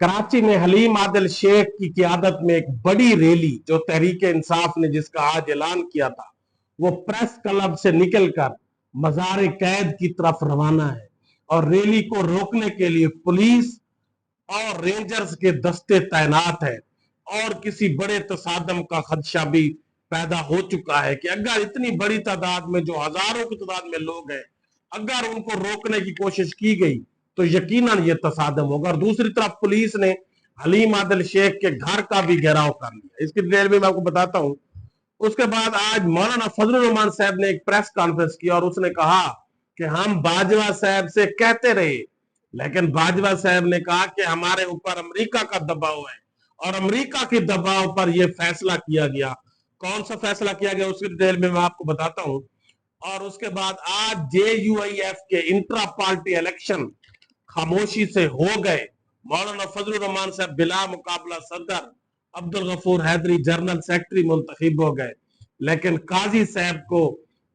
कराची में हलीम आदिल शेख की क़ियादत में एक बड़ी रैली जो तहरीक इंसाफ ने जिसका आज ऐलान किया था, वो प्रेस क्लब से निकलकर मजार कैद की तरफ रवाना है और रैली को रोकने के लिए पुलिस और रेंजर्स के दस्ते तैनात है और किसी बड़े तसादम का खदशा भी पैदा हो चुका है कि अगर इतनी बड़ी तादाद में जो हजारों की तादाद में लोग हैं, अगर उनको रोकने की कोशिश की गई तो यकीनन ये तसादम होगा। और दूसरी तरफ पुलिस ने हलीम आदिल शेख के घर का भी घेराव कर लिया। इसकी डिटेल में मैं आपको बताता हूं। उसके बाद आज मौलाना फजलुर रहमान साहब ने एक प्रेस कॉन्फ्रेंस की और उसने कहा कि हम बाजवा साहब से कहते रहे, लेकिन बाजवा साहब ने कहा कि हमारे ऊपर अमेरिका का दबाव है और अमेरिका के दबाव पर यह फैसला किया गया। कौन सा फैसला किया गया उसकी डिटेल में मैं आपको बताता हूं। और उसके बाद आज JUIF के इंट्रा पार्टी इलेक्शन खामोशी से हो गए। मौलाना फजलुर रहमान साहब बिला मुकाबला सदर, अब्दुल गफूर हैदरी जनरल सेक्रेटरी मुंतखब हो गए, लेकिन काजी साहब को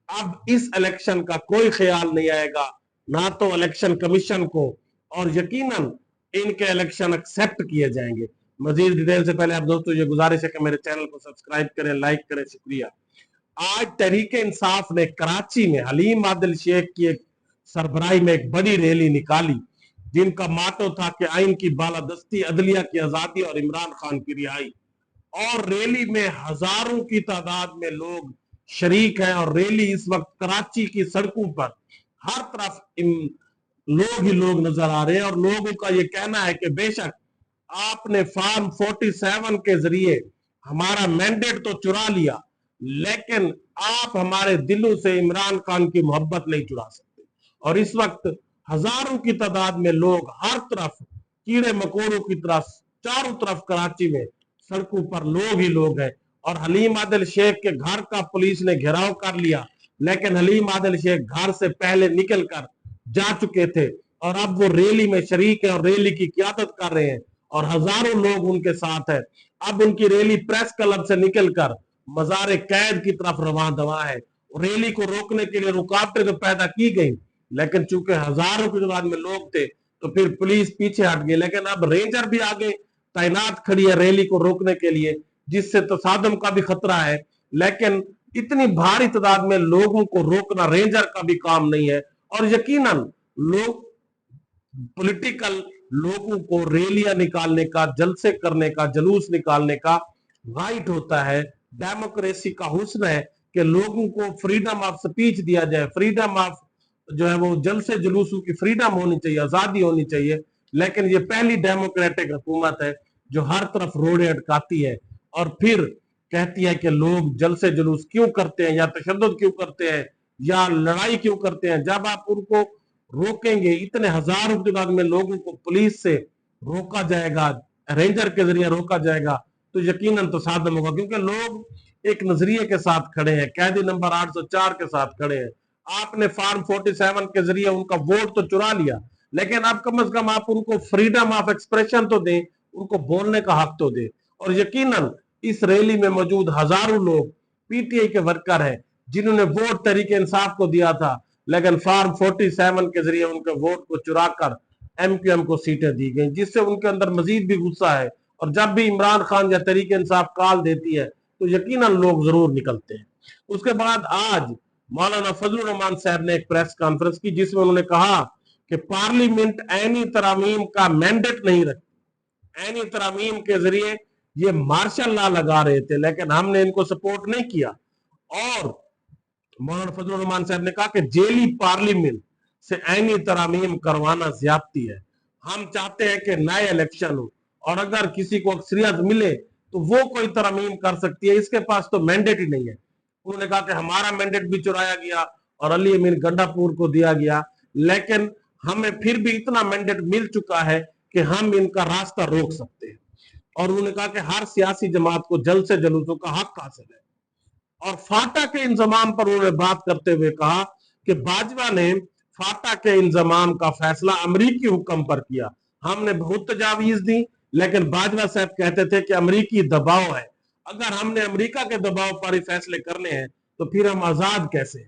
अब इस इलेक्शन का कोई ख्याल नहीं आएगा, ना तो इलेक्शन कमीशन को, और यकीनन इनके इलेक्शन एक्सेप्ट किए जाएंगे। मजीद डिटेल से पहले आप दोस्तों ये गुजारिश है कि मेरे चैनल को सब्सक्राइब करें, लाइक करें, शुक्रिया। आज तहरीक इंसाफ ने कराची में हलीम आदिल शेख की एक सरबराही में एक बड़ी रैली निकाली जिनका माटो था कि आइन की बालादस्ती, अदलिया की आजादी और इमरान खान की रिहाई। और रैली में हजारों की तादाद में लोग शरीक हैं और रैली इस वक्त कराची की सड़कों पर हर तरफ लोग ही लोग नजर आ रहे हैं। और लोगों का ये कहना है कि बेशक आपने फॉर्म 47 के जरिए हमारा मैंडेट तो चुरा लिया, लेकिन आप हमारे दिलों से इमरान खान की मोहब्बत नहीं चुरा सकते। और इस वक्त हजारों की तादाद में लोग हर तरफ कीड़े मकोड़ों की तरफ चारों तरफ कराची में सड़कों पर लोग ही लोग हैं। और हलीम आदिल शेख के घर का पुलिस ने घेराव कर लिया, लेकिन हलीम आदिल शेख घर से पहले निकल कर जा चुके थे और अब वो रैली में शरीक है और रैली की क़ियादत कर रहे हैं और हजारों लोग उनके साथ है। अब उनकी रैली प्रेस क्लब से निकलकर मजार कैद की तरफ रवाना दवा है। रैली को रोकने के लिए रुकावटें तो पैदा की गई, लेकिन चूंकि हजारों की तादाद में लोग थे तो फिर पुलिस पीछे हट गई। लेकिन अब रेंजर भी आगे तैनात खड़ी है रैली को रोकने के लिए, जिससे तसादम का भी खतरा है। लेकिन इतनी भारी तादाद में लोगों को रोकना रेंजर का भी काम नहीं है। और यकीनन लोग पॉलिटिकल लोगों को रैलियां निकालने का, जलसे करने का, जुलूस निकालने का राइट होता है। डेमोक्रेसी का हुस्न है कि लोगों को फ्रीडम ऑफ स्पीच दिया जाए, फ्रीडम ऑफ जो है वो जलसे जुलूसों की फ्रीडम होनी चाहिए, आजादी होनी चाहिए। लेकिन ये पहली डेमोक्रेटिक हुकूमत है जो हर तरफ रोड़े अटकाती है और फिर कहती है कि लोग जलसे जुलूस क्यों करते हैं या तशद्दुद क्यों करते हैं या लड़ाई क्यों करते हैं। जब आप उनको रोकेंगे, इतने हजारों की तादाद में लोगों को पुलिस से रोका जाएगा, रेंजर के जरिए रोका जाएगा, तो यकीनन तसादम होगा। क्योंकि लोग एक नजरिए के साथ खड़े हैं, कैदी नंबर 804 के साथ खड़े हैं। आपने फॉर्म 47 के जरिए उनका वोट तो चुरा लिया, लेकिन अब कम से कम आप उनको फ्रीडम ऑफ एक्सप्रेशन तो दें, उनको बोलने का हक तो दें। और यकीनन इस रैली में मौजूद हजारों लोग PTI के वर्कर हैं जिन्होंने वोट तहरीक इंसाफ को दिया था, लेकिन फॉर्म 47 के जरिए उनके वोट को चुरा कर MQM को सीटें दी गई, जिससे उनके अंदर मजीद भी गुस्सा है। और जब भी इमरान खान या तहरीक इंसाफ कॉल देती है तो यकीनन लोग जरूर निकलते हैं। उसके बाद आज मौलाना फजलुर रहमान साहब ने एक प्रेस कॉन्फ्रेंस की जिसमें उन्होंने कहा कि पार्लियामेंट ऐनी तरामीम का मैंडेट नहीं रखती। ऐनी तरामीम के जरिए ये मार्शल लॉ लगा रहे थे, लेकिन हमने इनको सपोर्ट नहीं किया। और मौलाना फजलुर रहमान साहब ने कहा कि जेली पार्लियामेंट से ऐनी तरामीम करवाना ज्यादती है। हम चाहते हैं कि नए इलेक्शन हो और अगर किसी को अक्सरियत मिले तो वो कोई तरमीम कर सकती है, इसके पास तो मैंडेट ही नहीं है। उन्होंने कहा कि हमारा मैंडेट भी चुराया गया और अली अमीन गंडापुर को दिया गया, लेकिन हमें फिर भी इतना मैंडेट मिल चुका है कि हम इनका रास्ता रोक सकते हैं। और उन्होंने कहा कि हर सियासी जमात को जल्द से जलूसों का हक हासिल है। और फाटा के इंजमाम पर उन्होंने बात करते हुए कहा कि बाजवा ने फाटा के इंजमाम का फैसला अमरीकी हुक्म पर किया। हमने बहुत तजावीज दी, लेकिन बाजवा साहब कहते थे कि अमरीकी दबाव है, अगर हमने अमेरिका के दबाव पर ही फैसले करने हैं तो फिर हम आजाद कैसे।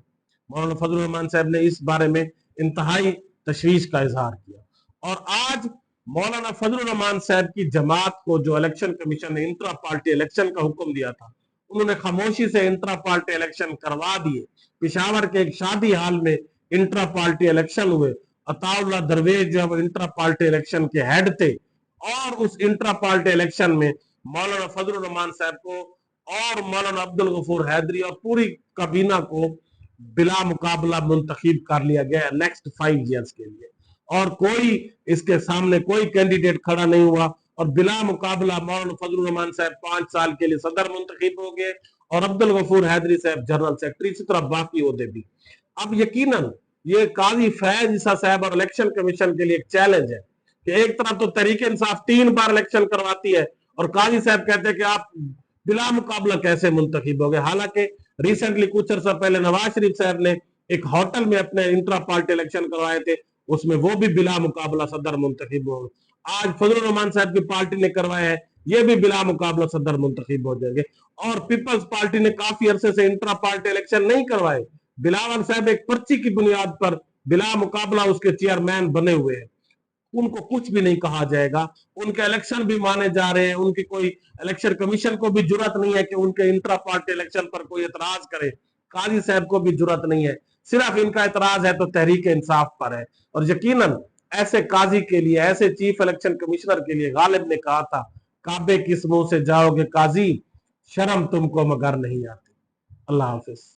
मौलाना फजलुर रहमान साहब ने इस बारे में इंतहाई तशवीश का इजहार किया। और आज मौलाना फजलुर रहमान साहब की जमात को जो इलेक्शन कमीशन ने इंट्रा पार्टी इलेक्शन का हुक्म दिया था, उन्होंने खामोशी से इंट्रा पार्टी इलेक्शन करवा दिए। पिशावर के एक शादी हाल में इंट्रा पार्टी इलेक्शन हुए। अताउल्लाह दरवेश जो है इंट्रा पार्टी इलेक्शन के हेड थे, और उस इंट्रा पार्टी इलेक्शन में मौलाना फजलुर रहमान साहब को और मौलाना अब्दुल गफूर हैदरी और पूरी काबीना को बिला मुकाबला मुंतखब कर लिया गया नेक्स्ट 5 ईयर्स के लिए, और कोई इसके सामने कोई कैंडिडेट खड़ा नहीं हुआ, और बिला मुकाबला मौलाना फजलुर रहमान साहब 5 साल के लिए सदर मुंतखब हो गए, और अब्दुल गफूर हैदरी साहब जनरल सेक्रेटरी, इसी तरह बाकी ओहदे भी। अब यकीनन ये काजी फैज ईसा साहब और इलेक्शन कमीशन के लिए एक चैलेंज है कि एक तरफ तो तहरीक इंसाफ 3 बार इलेक्शन करवाती है, और काजी साहब कहते हैं कि आप बिला मुकाबला कैसे मुंतखब हो गए। हालांकि रिसेंटली कुछ अर्सा पहले नवाज शरीफ साहब ने एक होटल में अपने इंट्रा पार्टी इलेक्शन करवाए थे, उसमें वो भी बिला मुकाबला सदर मुंतखब हो गए। आज फजलुर रहमान साहब की पार्टी ने करवाए हैं, ये भी बिला मुकाबला सदर मुंतखब हो जाएंगे। और पीपल्स पार्टी ने काफी अरसे से इंट्रा पार्टी इलेक्शन नहीं करवाए। बिलावल साहब एक पर्ची की बुनियाद पर बिला मुकाबला उसके चेयरमैन बने हुए हैं, उनको कुछ भी नहीं कहा जाएगा। उनके इलेक्शन भी माने जा रहे हैं, उनकी कोई इलेक्शन कमीशन को भी जुर्रत नहीं है कि उनके इंट्रा पार्टी इलेक्शन पर कोई एतराज करे। काजी साहब को भी जुर्रत नहीं है, सिर्फ इनका एतराज है तो तहरीक इंसाफ पर है। और यकीनन ऐसे काजी के लिए, ऐसे चीफ इलेक्शन कमिश्नर के लिए गालिब ने कहा था, काबे किस मुंह से जाओगे काजी, शर्म तुमको मगर नहीं आती। अल्लाह हाफिज।